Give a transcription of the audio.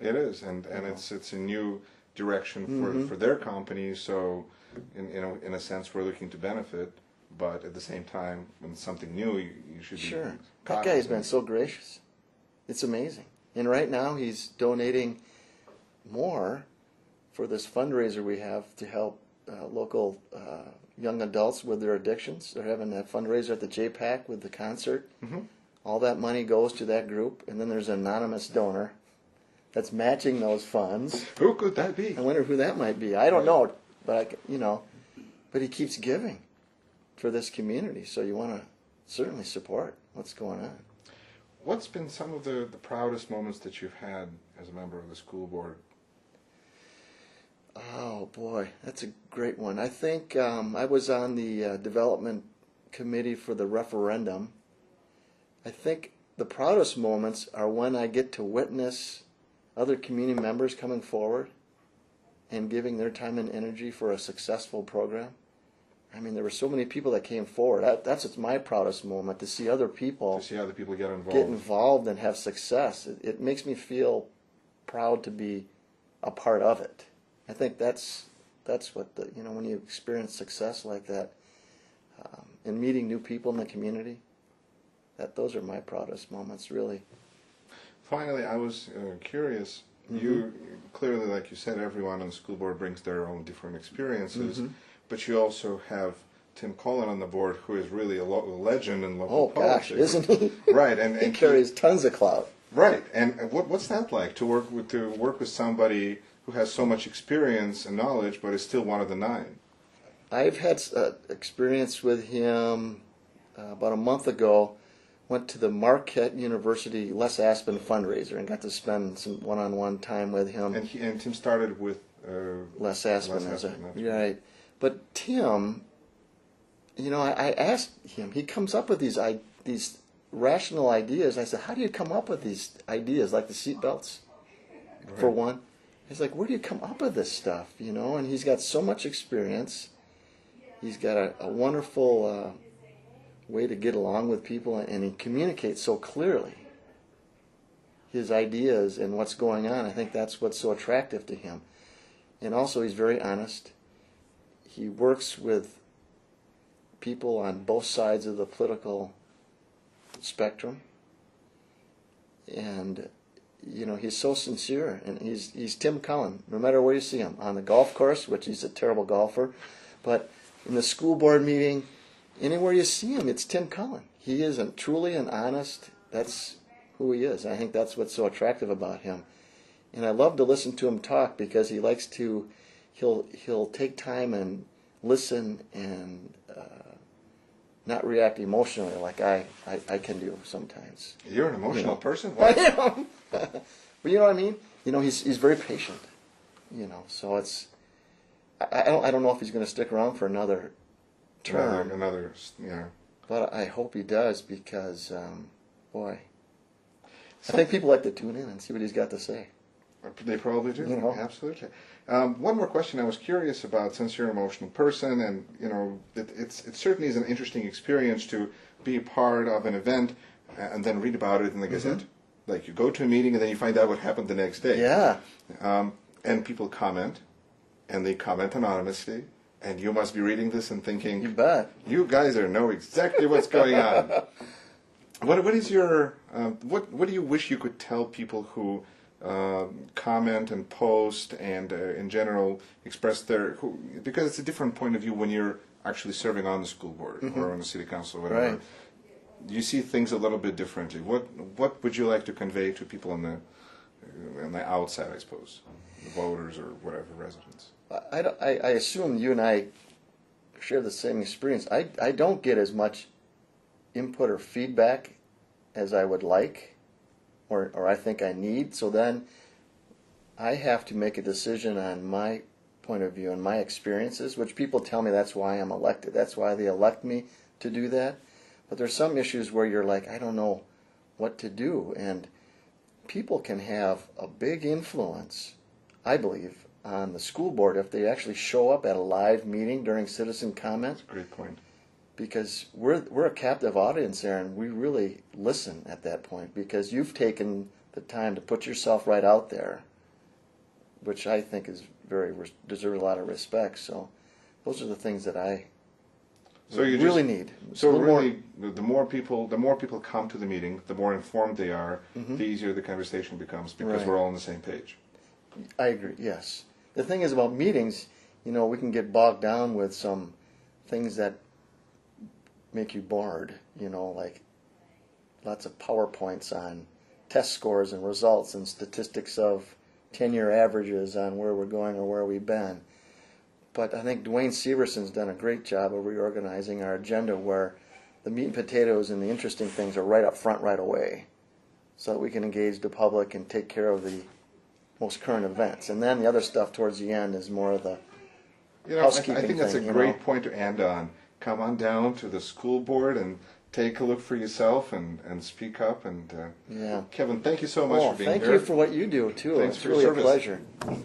It is, and it's a new direction for their company. So, in a sense, we're looking to benefit, but at the same time, when it's something new, you should be sure. That guy's been so gracious. It's amazing. And right now, he's donating more for this fundraiser we have to help local young adults with their addictions. They're having that fundraiser at the JPAC with the concert. Mm-hmm. All that money goes to that group, and then there's an anonymous donor that's matching those funds. Who could that be? I wonder who that might be. I don't know, but but he keeps giving for this community. So you want to certainly support what's going on. What's been some of the proudest moments that you've had as a member of the school board? Oh boy, that's a great one. I think I was on the development committee for the referendum. I think the proudest moments are when I get to witness other community members coming forward and giving their time and energy for a successful program. I mean, there were so many people that came forward. That's my proudest moment, to see other people get involved and have success. It makes me feel proud to be a part of it. I think that's what when you experience success like that, and meeting new people in the community, those are my proudest moments, really. Finally, I was curious. Mm-hmm. You clearly, like you said, everyone on the school board brings their own different experiences, mm-hmm. but you also have Tim Cullen on the board, who is really a legend in local politics. Oh gosh, isn't he? Right, and he carries tons of clout. Right, and what's that like to work with somebody who has so much experience and knowledge, but is still one of the nine? I've had experience with him about a month ago. Went to the Marquette University Les Aspen fundraiser and got to spend some one-on-one time with him. And Tim started with Les Aspen, right? But Tim, I asked him. He comes up with these rational ideas. I said, "How do you come up with these ideas, like the seatbelts, for one?" He's like, "Where do you come up with this stuff?" And he's got so much experience. He's got a wonderful way to get along with people, and he communicates so clearly his ideas and what's going on. I think that's what's so attractive to him. And also, he's very honest. He works with people on both sides of the political spectrum, and he's so sincere. And he's Tim Cullen. No matter where you see him, on the golf course, which he's a terrible golfer, but in the school board meeting, anywhere you see him, it's Tim Cullen. He is truly and honest. That's who he is. I think that's what's so attractive about him. And I love to listen to him talk, because he likes to, he'll take time and listen and not react emotionally like I can do sometimes. You're an emotional person? I am. But you know what I mean? He's very patient. So it's, I don't know if he's going to stick around for another term. But I hope he does, because, boy, I think people like to tune in and see what he's got to say. They probably do. Absolutely. One more question I was curious about, since you're an emotional person, and it certainly is an interesting experience to be a part of an event and then read about it in the Gazette. Mm-hmm. Like, you go to a meeting and then you find out what happened the next day. Yeah. And people comment, and they comment anonymously. And you must be reading this and thinking, you bet, you guys know exactly what's going on. What is your what do you wish you could tell people who comment and post and in general express because it's a different point of view when you're actually serving on the school board, mm-hmm. or on the city council or whatever. Right. You see things a little bit differently. What would you like to convey to people on the outside, I suppose, the voters or whatever, residents? I assume you and I share the same experience. I don't get as much input or feedback as I would like, or I think I need. So then I have to make a decision on my point of view and my experiences, which people tell me that's why I'm elected. That's why they elect me to do that. But there's some issues where you're like, I don't know what to do. And people can have a big influence, I believe, on the school board if they actually show up at a live meeting during citizen comment. That's a great point. Because we're a captive audience there, and we really listen at that point, because you've taken the time to put yourself right out there which I think is deserves a lot of respect. So those are the things that I really need. So really, the more people come to the meeting, the more informed they are, the easier the conversation becomes because we're all on the same page. I agree. Yes. The thing is about meetings, we can get bogged down with some things that make you bored. Like lots of PowerPoints on test scores and results and statistics of 10-year averages on where we're going or where we've been. But I think Dwayne Severson's done a great job of reorganizing our agenda where the meat and potatoes and the interesting things are right up front right away so that we can engage the public and take care of the most current events. And then the other stuff towards the end is more of the housekeeping I think that's a thing, great point to end on. Come on down to the school board and take a look for yourself and speak up. And Kevin, thank you so much for being here. Thank you for what you do, too. Thanks it's for your really service. a pleasure.